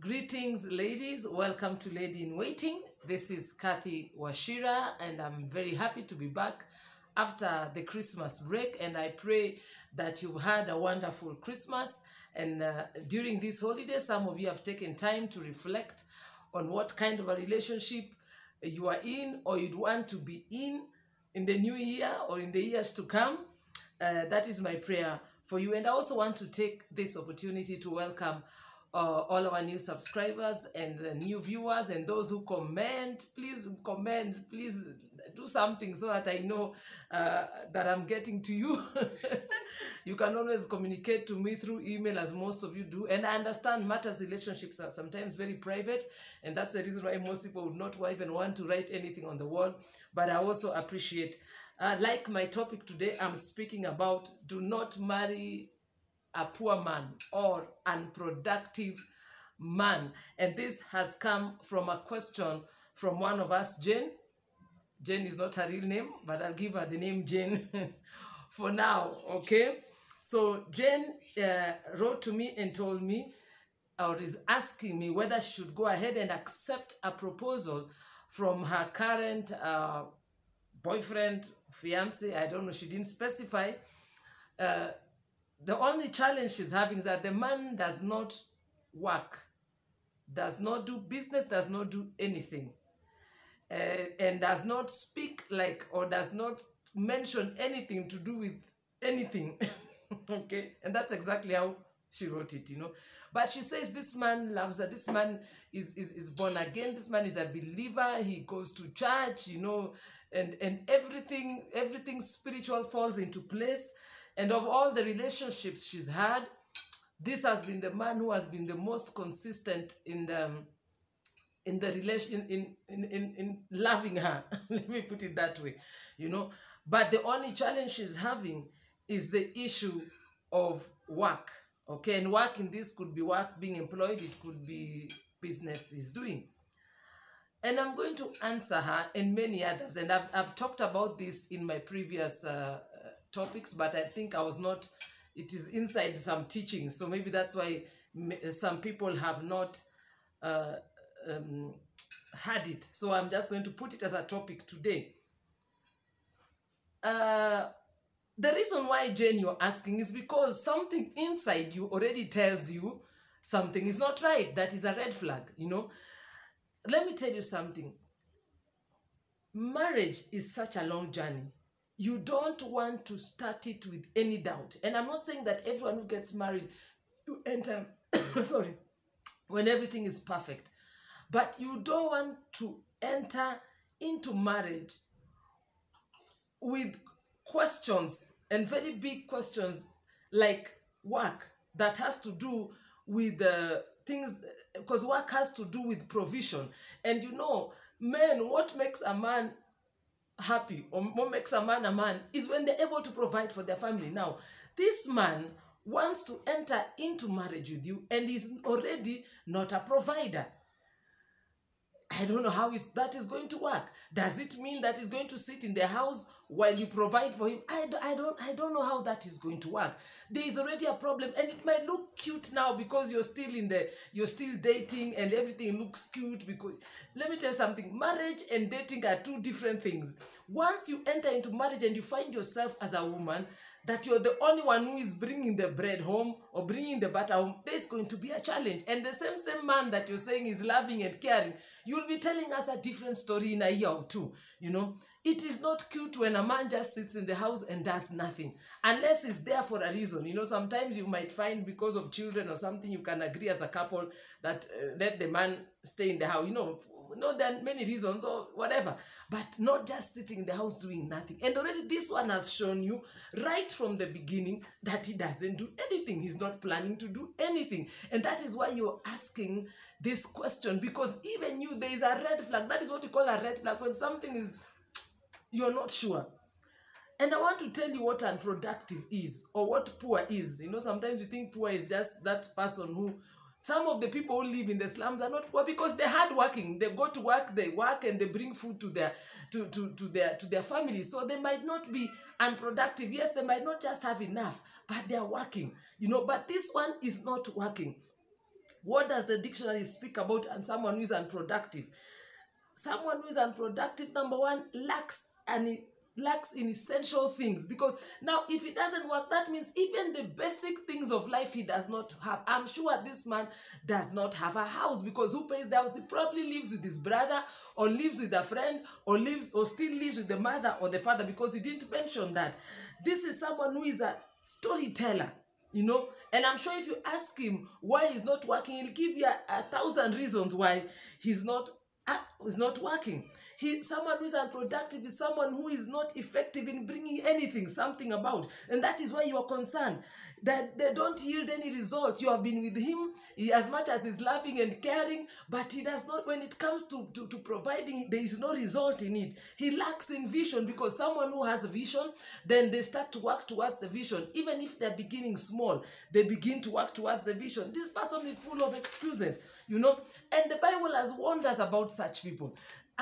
Greetings, ladies. Welcome to Lady in Waiting. This is Kathy Washira, and I'm very happy to be back after the Christmas break. And I pray that you've had a wonderful Christmas. And during this holiday, some of you have taken time to reflect on what kind of a relationship you are in or you'd want to be in the new year or in the years to come. That is my prayer for you. And I also want to take this opportunity to welcome all our new subscribers and new viewers and those who comment. Please do something so that I know that I'm getting to you. You can always communicate to me through email, as most of you do, and I understand matters relationships are sometimes very private, and that's the reason why most people would not even want to write anything on the wall. But I also appreciate, like my topic today, I'm speaking about do not marry a poor man or unproductive man. And this has come from a question from one of us, Jane. Jane is not her real name, but I'll give her the name Jane for now, okay? So Jane wrote to me and told me, or is asking me, whether she should go ahead and accept a proposal from her current boyfriend, fiance, I don't know, she didn't specify. The only challenge she's having is that the man does not work, does not do business, does not do anything, and does not speak like or does not mention anything to do with anything. Okay, and that's exactly how she wrote it, you know. But she says this man loves her, this man is born again, this man is a believer, he goes to church, you know, and everything spiritual falls into place. And of all the relationships she's had, this has been the man who has been the most consistent in the relation, in loving her. Let me put it that way, you know. But the only challenge she's having is the issue of work. Okay, and work in this could be work being employed, it could be business he's doing. And I'm going to answer her and many others. And I've talked about this in my previous topics, but I think I was not, it is inside some teaching, so maybe that's why some people have not had it. So I'm just going to put it as a topic today. The reason why, Jane, you're asking is because something inside you already tells you something is not right. That is a red flag, you know. Let me tell you something. Marriage is such a long journey. You don't want to start it with any doubt. And I'm not saying that everyone who gets married, you enter, sorry, when everything is perfect. But you don't want to enter into marriage with questions, and very big questions, like work, that has to do with things, because work has to do with provision. And you know, men, what makes a man happy or what makes a man is when they're able to provide for their family. Now, this man wants to enter into marriage with you and is already not a provider. I don't know how that is going to work. Does it mean that he's going to sit in the house while you provide for him? I don't know how that is going to work. There is already a problem, and it might look cute now because you're still dating and everything looks cute. Because let me tell you something, marriage and dating are two different things. Once you enter into marriage and you find yourself as a woman that you're the only one who is bringing the bread home or bringing the butter home, there's going to be a challenge. And the same man that you're saying is loving and caring, you'll be telling us a different story in a year or two, you know. It is not cute when a man just sits in the house and does nothing, unless he's there for a reason. You know, sometimes you might find because of children or something, you can agree as a couple that let the man stay in the house, you know. No, there are many reasons or whatever, but not just sitting in the house doing nothing. And already this one has shown you right from the beginning that he doesn't do anything. He's not planning to do anything. And that is why you're asking this question, because even you, there is a red flag. That is what you call a red flag, when something is, you're not sure. And I want to tell you what unproductive is, or what poor is. You know, sometimes you think poor is just that person who, some of the people who live in the slums are not poor because they're hardworking. They go to work, they work, and they bring food to their families. So they might not be unproductive. Yes, they might not just have enough, but they're working. You know, but this one is not working. What does the dictionary speak about and someone who is unproductive? Someone who is unproductive, number one, lacks in essential things. Because now if it doesn't work, that means even the basic things of life he does not have. I'm sure this man does not have a house, because who pays the house? He probably lives with his brother, or lives with a friend, or still lives with the mother or the father, because he didn't mention that. This is someone who is a storyteller, you know, and I'm sure if you ask him why he's not working, he'll give you 1,000 reasons why he's not working. Someone who is unproductive is someone who is not effective in bringing something about, and that is why you are concerned that they don't yield any result. You have been with him as much as he's loving and caring, but he does not. When it comes to providing, there is no result in it. He lacks in vision, because someone who has a vision, then they start to work towards the vision. Even if they're beginning small, they begin to work towards the vision. This person is full of excuses, you know, and the Bible has warned us about such people.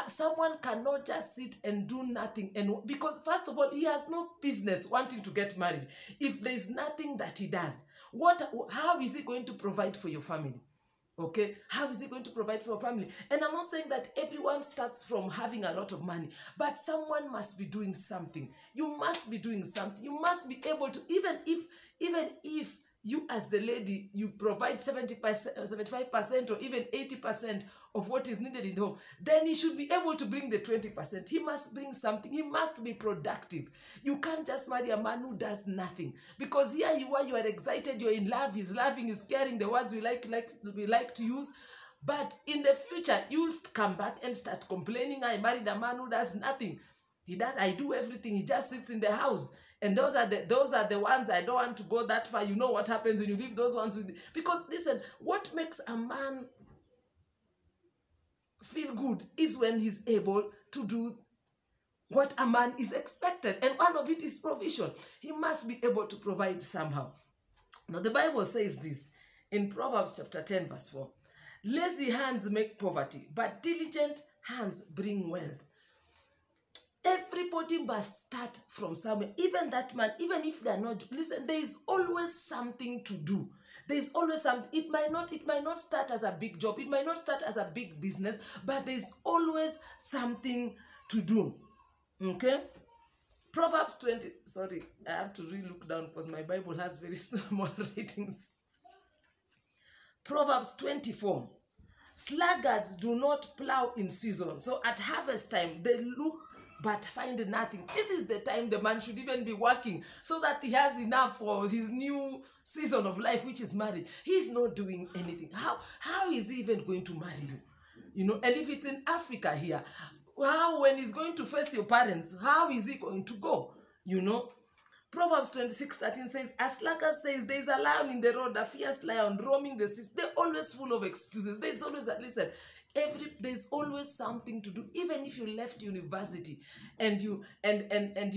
Someone cannot just sit and do nothing, and because first of all, he has no business wanting to get married if there is nothing that he does. How is he going to provide for your family? Okay, how is he going to provide for your family? And I'm not saying that everyone starts from having a lot of money, but someone must be doing something. You must be doing something. You must be able to, even if you as the lady, you provide 75% or even 80% of what is needed in the home, then he should be able to bring the 20%. He must bring something. He must be productive. You can't just marry a man who does nothing, because here you are excited, you're in love, he's loving, he's caring, the words we like to use. But in the future, you'll come back and start complaining, I married a man who does nothing. I do everything, he just sits in the house. And those are the ones, I don't want to go that far. You know what happens when you leave those ones with, because listen, what makes a man feel good is when he's able to do what a man is expected, and one of it is provision. He must be able to provide somehow. Now the Bible says this in Proverbs chapter 10 verse 4. Lazy hands make poverty, but diligent hands bring wealth. Everybody must start from somewhere. Even that man, even if they're not, listen, there is always something to do. There is always something. It might not start as a big job. It might not start as a big business, but there's always something to do. Okay? Proverbs 20, sorry, I have to really look down because my Bible has very small ratings. Proverbs 24. Sluggards do not plow in season. So at harvest time, they look but find nothing. This is the time the man should even be working, so that he has enough for his new season of life, which is marriage. He's not doing anything. How is he even going to marry you? You know, and if it's in Africa here, when he's going to face your parents, how is he going to go? You know, Proverbs 26:13 says, a sluggard says, there is a lion in the road, a fierce lion roaming the streets. They're always full of excuses. There's always there's always something to do. Even if you left university and you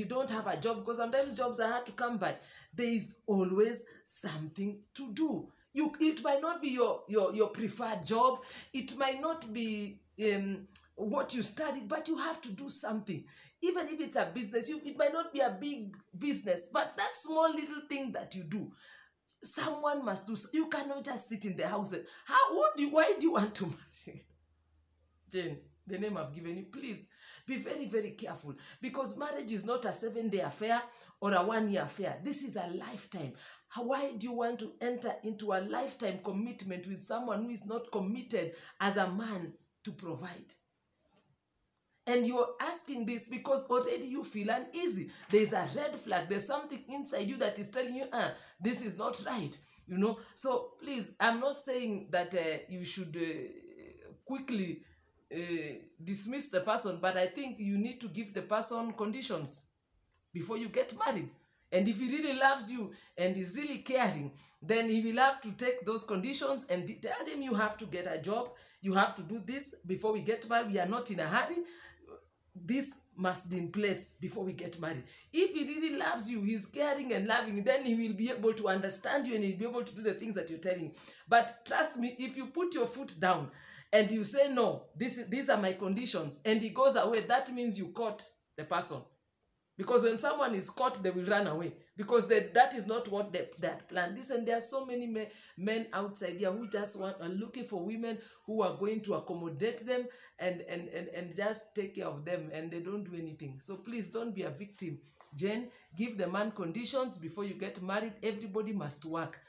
don't have a job, because sometimes jobs are hard to come by, there is always something to do. It might not be your preferred job. It might not be what you studied, but you have to do something. Even if it's a business, it might not be a big business, but that small little thing that you do, someone must do. You cannot just sit in the house. Why do you want to marry? Jane, the name I've given you, please be very, very careful, because marriage is not a 7-day affair or a 1-year affair. This is a lifetime. Why do you want to enter into a lifetime commitment with someone who is not committed as a man to provide? And you're asking this because already you feel uneasy. There's a red flag. There's something inside you that is telling you, this is not right. You know, so please, I'm not saying that you should quickly dismiss the person, but I think you need to give the person conditions before you get married. And if he really loves you and is really caring, then he will have to take those conditions and tell him, you have to get a job, you have to do this before we get married. We are not in a hurry. This must be in place before we get married. If he really loves you, he's caring and loving, then he will be able to understand you and he'll be able to do the things that you're telling him. But trust me, if you put your foot down and you say, no, these are my conditions, and he goes away, that means you caught the person. Because when someone is caught, they will run away. Because that is not what they had planned. Listen, there are so many men outside here who just are looking for women who are going to accommodate them and just take care of them, and they don't do anything. So please don't be a victim. Jen, give the man conditions before you get married. Everybody must work.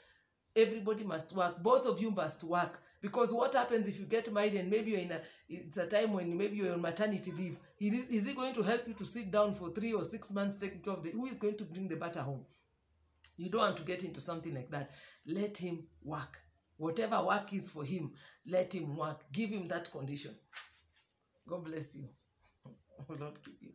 Everybody must work. Both of you must work. Because what happens if you get married and maybe it's a time when maybe you're on maternity leave? Is he going to help you to sit down for 3 or 6 months taking care of who is going to bring the butter home? You don't want to get into something like that. Let him work. Whatever work is for him, let him work. Give him that condition. God bless you. Lord keep you.